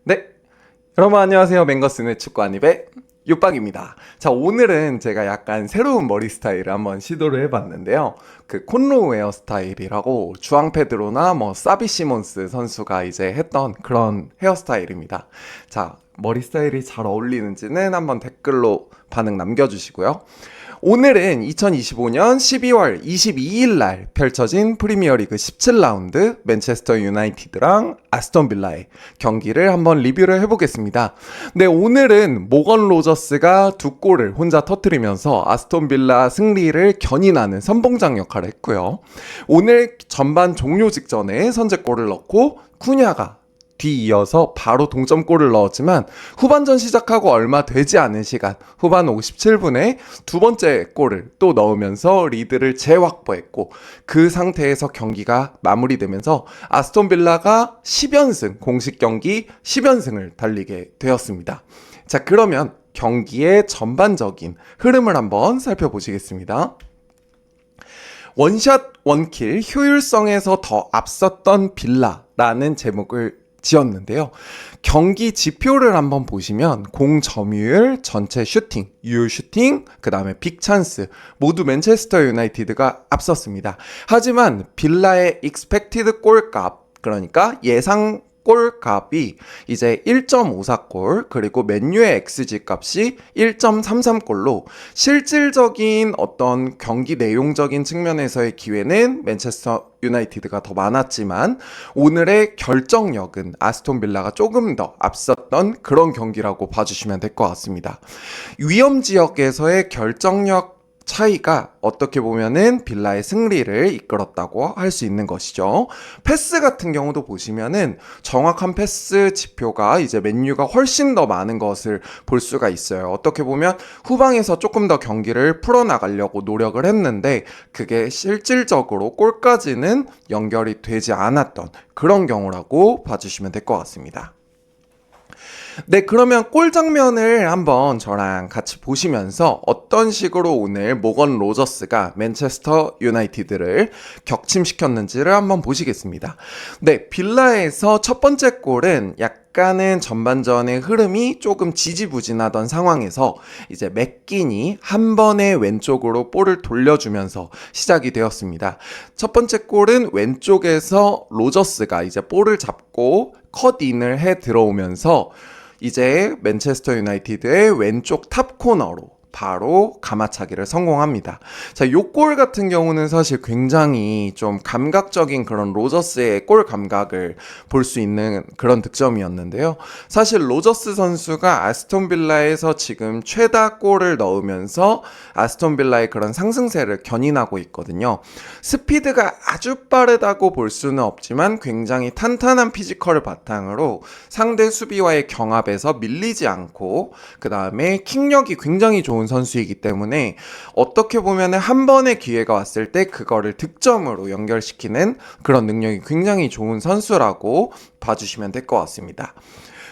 네, 여러분 안녕하세요. 맹거스의 축구 한입의 육박입니다. 자, 오늘은 제가 약간 새로운 머리 스타일을 한번 시도를 해봤는데요. 그 콘로우 헤어 스타일이라고 주앙 페드로나 뭐 사비 시몬스 선수가 이제 했던 그런 헤어스타일입니다. 자, 머리 스타일이 잘 어울리는지는 한번 댓글로 반응 남겨주시고요. 오늘은 2025년 12월 22일 날 펼쳐진 프리미어리그 17라운드 맨체스터 유나이티드랑 아스톤 빌라의 경기를 한번 리뷰를 해보겠습니다. 네, 오늘은 모건 로저스가 두 골을 혼자 터뜨리면서 아스톤 빌라 승리를 견인하는 선봉장 역할을 했고요. 오늘 전반 종료 직전에 선제골을 넣고 쿠냐가 뒤이어서 바로 동점골을 넣었지만 후반전 시작하고 얼마 되지 않은 시간 후반 57분에 두 번째 골을 또 넣으면서 리드를 재확보했고 그 상태에서 경기가 마무리되면서 아스톤 빌라가 10연승 공식 경기 10연승을 달리게 되었습니다. 자, 그러면 경기의 전반적인 흐름을 한번 살펴보시겠습니다. 원샷 원킬 효율성에서 더 앞섰던 빌라라는 제목을 지었는데요. 경기 지표를 한번 보시면 공 점유율, 전체 슈팅, 유효 슈팅, 그 다음에 빅 찬스 모두 맨체스터 유나이티드가 앞섰습니다. 하지만 빌라의 익스펙티드 골값, 그러니까 예상 골값이 이제 1.54골 그리고 맨유의 XG 값이 1.33골로 실질적인 어떤 경기 내용적인 측면에서의 기회는 맨체스터 유나이티드가 더 많았지만 오늘의 결정력은 아스톤 빌라가 조금 더 앞섰던 그런 경기라고 봐주시면 될 것 같습니다. 위험 지역에서의 결정력 차이가 어떻게 보면은 빌라의 승리를 이끌었다고 할 수 있는 것이죠. 패스 같은 경우도 보시면은 정확한 패스 지표가 이제 맨유가 훨씬 더 많은 것을 볼 수가 있어요. 어떻게 보면 후방에서 조금 더 경기를 풀어나가려고 노력을 했는데 그게 실질적으로 골까지는 연결이 되지 않았던 그런 경우라고 봐주시면 될 것 같습니다. 네, 그러면 골 장면을 한번 저랑 같이 보시면서 어떤 식으로 오늘 모건 로저스가 맨체스터 유나이티드를 격침시켰는지를 한번 보시겠습니다. 네, 빌라에서 첫 번째 골은 약간은 전반전의 흐름이 조금 지지부진하던 상황에서 이제 맥긴이 한 번에 왼쪽으로 볼을 돌려주면서 시작이 되었습니다. 첫 번째 골은 왼쪽에서 로저스가 이제 볼을 잡고 컷인을 해 들어오면서 이제 맨체스터 유나이티드의 왼쪽 탑 코너로 바로 가마차기를 성공합니다. 자, 요 골 같은 경우는 사실 굉장히 좀 감각적인 그런 로저스의 골 감각을 볼 수 있는 그런 득점이었는데요. 사실 로저스 선수가 아스톤 빌라에서 지금 최다 골을 넣으면서 아스톤 빌라의 그런 상승세를 견인하고 있거든요. 스피드가 아주 빠르다고 볼 수는 없지만 굉장히 탄탄한 피지컬을 바탕으로 상대 수비와의 경합에서 밀리지 않고 그 다음에 킥력이 굉장히 좋은 선수이기 때문에 어떻게 보면 한 번의 기회가 왔을 때 그거를 득점으로 연결시키는 그런 능력이 굉장히 좋은 선수라고 봐주시면 될 것 같습니다.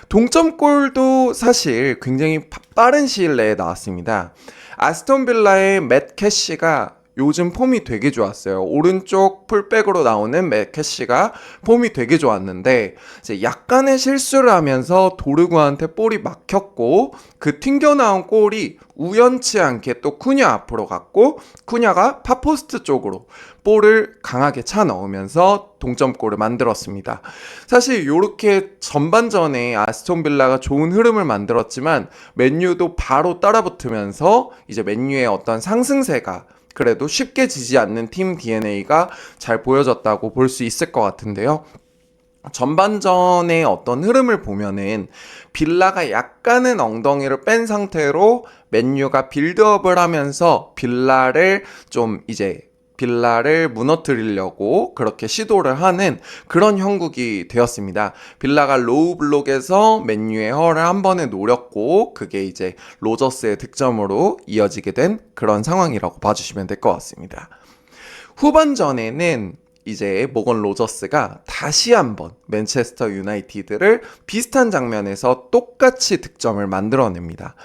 동점골도 사실 굉장히 빠른 시일 내에 나왔습니다. 아스톤 빌라의 맷 캐시가 요즘 폼이 되게 좋았어요. 오른쪽 풀백으로 나오는 맷 캐시가 폼이 되게 좋았는데 이제 약간의 실수를 하면서 도르구한테 볼이 막혔고 그 튕겨나온 골이 우연치 않게 또 쿠냐 앞으로 갔고 쿠냐가 파포스트 쪽으로 볼을 강하게 차 넣으면서 동점골을 만들었습니다. 사실 이렇게 전반전에 아스톤 빌라가 좋은 흐름을 만들었지만 맨유도 바로 따라붙으면서 이제 맨유의 어떤 상승세가 그래도 쉽게 지지 않는 팀 DNA가 잘 보여졌다고 볼 수 있을 것 같은데요. 전반전의 어떤 흐름을 보면은 빌라가 약간은 엉덩이를 뺀 상태로 맨유가 빌드업을 하면서 빌라를 무너뜨리려고 그렇게 시도를 하는 그런 형국이 되었습니다. 빌라가 로우 블록에서 맨유의 허를 한 번에 노렸고 그게 이제 로저스의 득점으로 이어지게 된 그런 상황이라고 봐주시면 될 것 같습니다. 후반전에는 이제 모건 로저스가 다시 한번 맨체스터 유나이티드를 비슷한 장면에서 똑같이 득점을 만들어냅니다.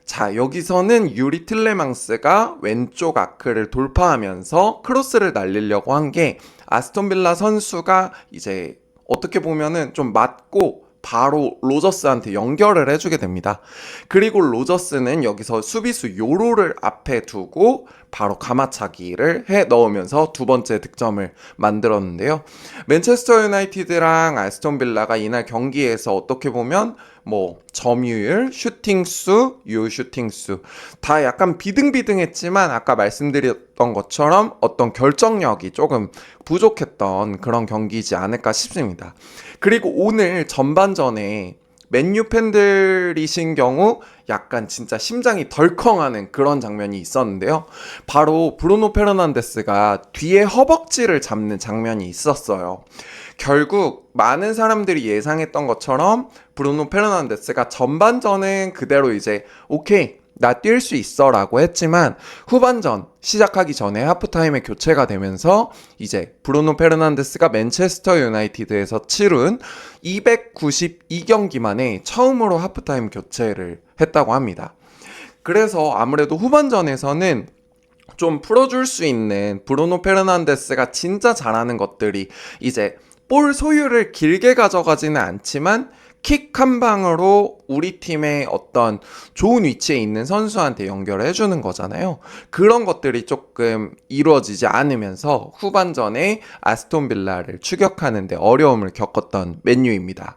자, 여기서는 유리 틸레망스가 왼쪽 아크를 돌파하면서 크로스를 날리려고 한 게 아스톤 빌라 선수가 이제 어떻게 보면은 좀 맞고 바로 로저스한테 연결을 해주게 됩니다. 그리고 로저스는 여기서 수비수 요로를 앞에 두고 바로 가마차기를 해 넣으면서 두 번째 득점을 만들었는데요. 맨체스터 유나이티드랑 아스톤 빌라가 이날 경기에서 어떻게 보면 뭐 점유율, 슈팅수, 슈팅수 다 약간 비등비등했지만 아까 말씀드렸던 것처럼 어떤 결정력이 조금 부족했던 그런 경기이지 않을까 싶습니다. 그리고 오늘 전반전에 맨유 팬들이신 경우 약간 진짜 심장이 덜컹하는 그런 장면이 있었는데요. 바로 브루노 페르난데스가 뒤에 허벅지를 잡는 장면이 있었어요. 결국 많은 사람들이 예상했던 것처럼 브루노 페르난데스가 전반전은 그대로 이제 오케이 나 뛸 수 있어 라고 했지만 후반전 시작하기 전에 하프타임에 교체가 되면서 이제 브루노 페르난데스가 맨체스터 유나이티드에서 치룬 292경기 만에 처음으로 하프타임 교체를 했다고 합니다. 그래서 아무래도 후반전에서는 좀 풀어줄 수 있는 브루노 페르난데스가 진짜 잘하는 것들이 이제 볼 소유를 길게 가져가지는 않지만 킥 한 방으로 우리 팀의 어떤 좋은 위치에 있는 선수한테 연결을 해주는 거잖아요. 그런 것들이 조금 이루어지지 않으면서 후반전에 아스톤 빌라를 추격하는데 어려움을 겪었던 맨유입니다.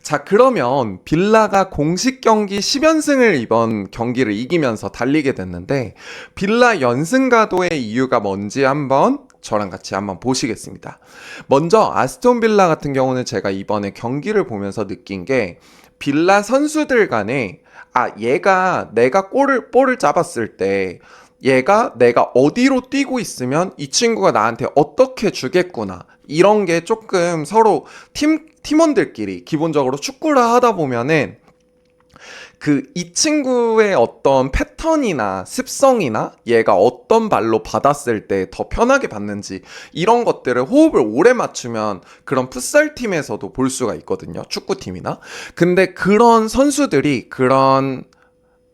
자, 그러면 빌라가 공식 경기 10연승을 이번 경기를 이기면서 달리게 됐는데 빌라 연승 가도의 이유가 뭔지 한번 저랑 같이 한번 보시겠습니다. 먼저 아스톤 빌라 같은 경우는 제가 이번에 경기를 보면서 느낀 게 빌라 선수들 간에 얘가 내가 볼을 잡았을 때 얘가 내가 어디로 뛰고 있으면 이 친구가 나한테 어떻게 주겠구나. 이런 게 조금 서로 팀원들끼리 기본적으로 축구를 하다 보면은 이 친구의 어떤 패턴이나 습성이나 얘가 어떤 발로 받았을 때 더 편하게 받는지 이런 것들을 호흡을 오래 맞추면 그런 풋살팀에서도 볼 수가 있거든요. 축구팀이나. 근데 그런 선수들이 그런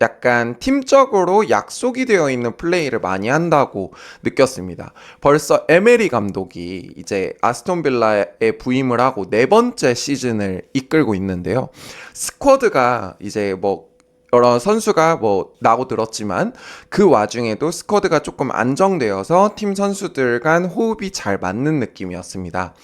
약간 팀적으로 약속이 되어 있는 플레이를 많이 한다고 느꼈습니다. 벌써 에메리 감독이 이제 아스톤 빌라에 부임을 하고 네 번째 시즌을 이끌고 있는데요. 스쿼드가 이제 뭐 여러 선수가 뭐 나고 들었지만 그 와중에도 스쿼드가 조금 안정되어서 팀 선수들 간 호흡이 잘 맞는 느낌이었습니다.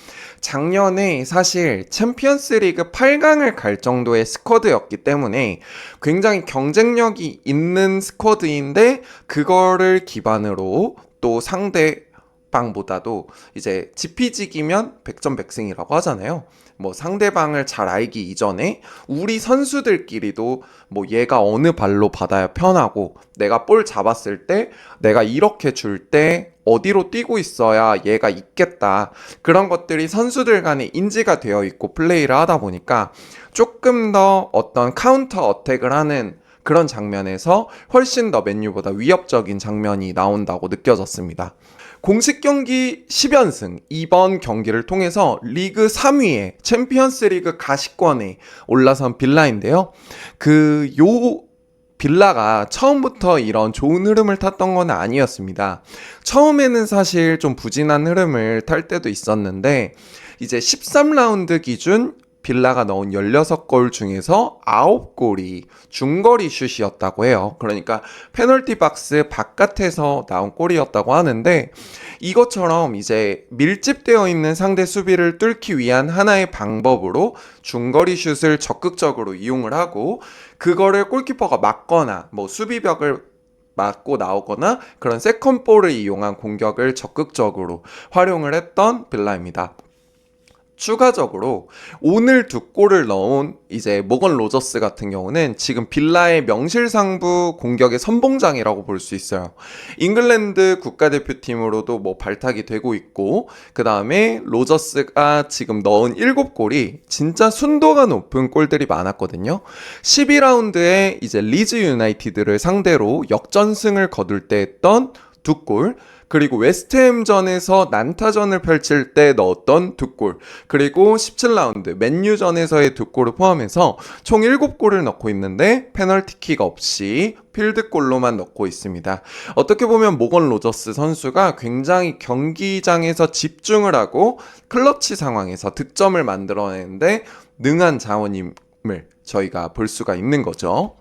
작년에 사실 챔피언스 리그 8강을 갈 정도의 스쿼드였기 때문에 굉장히 경쟁력이 있는 스쿼드인데 그거를 기반으로 또 상대방보다도 이제 지피지기면 백전백승이라고 하잖아요. 뭐 상대방을 잘 알기 이전에 우리 선수들끼리도 뭐 얘가 어느 발로 받아야 편하고 내가 볼 잡았을 때 내가 이렇게 줄 때 어디로 뛰고 있어야 얘가 있겠다. 그런 것들이 선수들 간에 인지가 되어 있고 플레이를 하다 보니까 조금 더 어떤 카운터 어택을 하는 그런 장면에서 훨씬 더 맨유보다 위협적인 장면이 나온다고 느껴졌습니다. 공식 경기 10연승, 이번 경기를 통해서 리그 3위에 챔피언스 리그 가시권에 올라선 빌라인데요. 빌라가 처음부터 이런 좋은 흐름을 탔던 건 아니었습니다. 처음에는 사실 좀 부진한 흐름을 탈 때도 있었는데 이제 13라운드 기준 빌라가 넣은 16골 중에서 9골이 중거리 슛이었다고 해요. 그러니까 페널티 박스 바깥에서 나온 골이었다고 하는데 이것처럼 이제 밀집되어 있는 상대 수비를 뚫기 위한 하나의 방법으로 중거리 슛을 적극적으로 이용을 하고 그거를 골키퍼가 막거나 뭐 수비벽을 맞고 나오거나 그런 세컨볼을 이용한 공격을 적극적으로 활용을 했던 빌라입니다. 추가적으로 오늘 두 골을 넣은 이제 모건 로저스 같은 경우는 지금 빌라의 명실상부 공격의 선봉장이라고 볼 수 있어요. 잉글랜드 국가대표팀으로도 뭐 발탁이 되고 있고 그 다음에 로저스가 지금 넣은 7골이 진짜 순도가 높은 골들이 많았거든요. 12라운드에 이제 리즈 유나이티드를 상대로 역전승을 거둘 때 했던 2골, 그리고 웨스트햄전에서 난타전을 펼칠 때 넣었던 2골, 그리고 17라운드 맨유전에서의 2골을 포함해서 총 7골을 넣고 있는데 페널티킥 없이 필드골로만 넣고 있습니다. 어떻게 보면 모건 로저스 선수가 굉장히 경기장에서 집중을 하고 클러치 상황에서 득점을 만들어내는데 능한 자원임을 저희가 볼 수가 있는 거죠.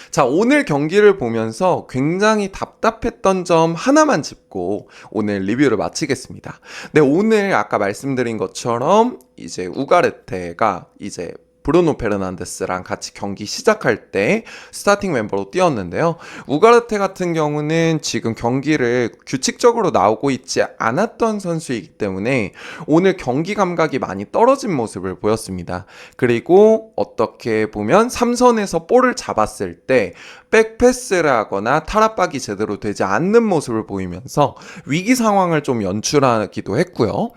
자, 오늘 경기를 보면서 굉장히 답답했던 점 하나만 짚고 오늘 리뷰를 마치겠습니다. 네, 오늘 아까 말씀드린 것처럼 이제 우가르테가 이제 브루노 페르난데스랑 같이 경기 시작할 때 스타팅 멤버로 뛰었는데요. 우가르테 같은 경우는 지금 경기를 규칙적으로 나오고 있지 않았던 선수이기 때문에 오늘 경기 감각이 많이 떨어진 모습을 보였습니다. 그리고 어떻게 보면 3선에서 볼을 잡았을 때 백패스를 하거나 탈압박이 제대로 되지 않는 모습을 보이면서 위기 상황을 좀 연출하기도 했고요.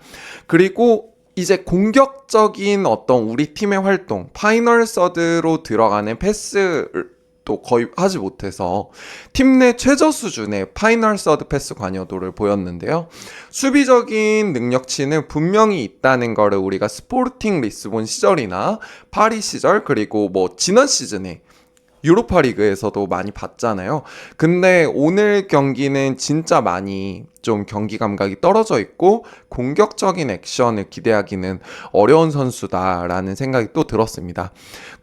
그리고 이제 공격적인 어떤 우리 팀의 활동, 파이널 서드로 들어가는 패스도 거의 하지 못해서 팀 내 최저 수준의 파이널 서드 패스 관여도를 보였는데요. 수비적인 능력치는 분명히 있다는 거를 우리가 스포르팅 리스본 시절이나 파리 시절 그리고 뭐 지난 시즌에 유로파 리그에서도 많이 봤잖아요. 근데 오늘 경기는 진짜 많이 좀 경기 감각이 떨어져 있고 공격적인 액션을 기대하기는 어려운 선수다라는 생각이 또 들었습니다.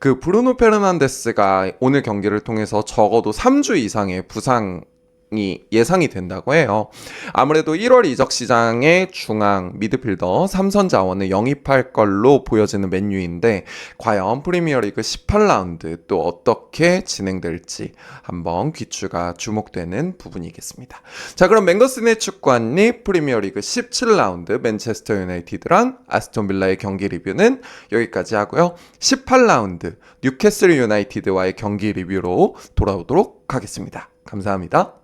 그 브루노 페르난데스가 오늘 경기를 통해서 적어도 3주 이상의 부상이 예상이 된다고 해요. 아무래도 1월 이적 시장에 중앙 미드필더 3선 자원을 영입할 걸로 보여지는 맨유인데 과연 프리미어리그 18라운드 또 어떻게 진행될지 한번 귀추가 주목되는 부분이겠습니다. 자, 그럼 맹거스네 축구한입 프리미어리그 17라운드 맨체스터 유나이티드랑 아스톤 빌라의 경기 리뷰는 여기까지 하고요. 18라운드 뉴캐슬 유나이티드와의 경기 리뷰로 돌아오도록 하겠습니다. 감사합니다.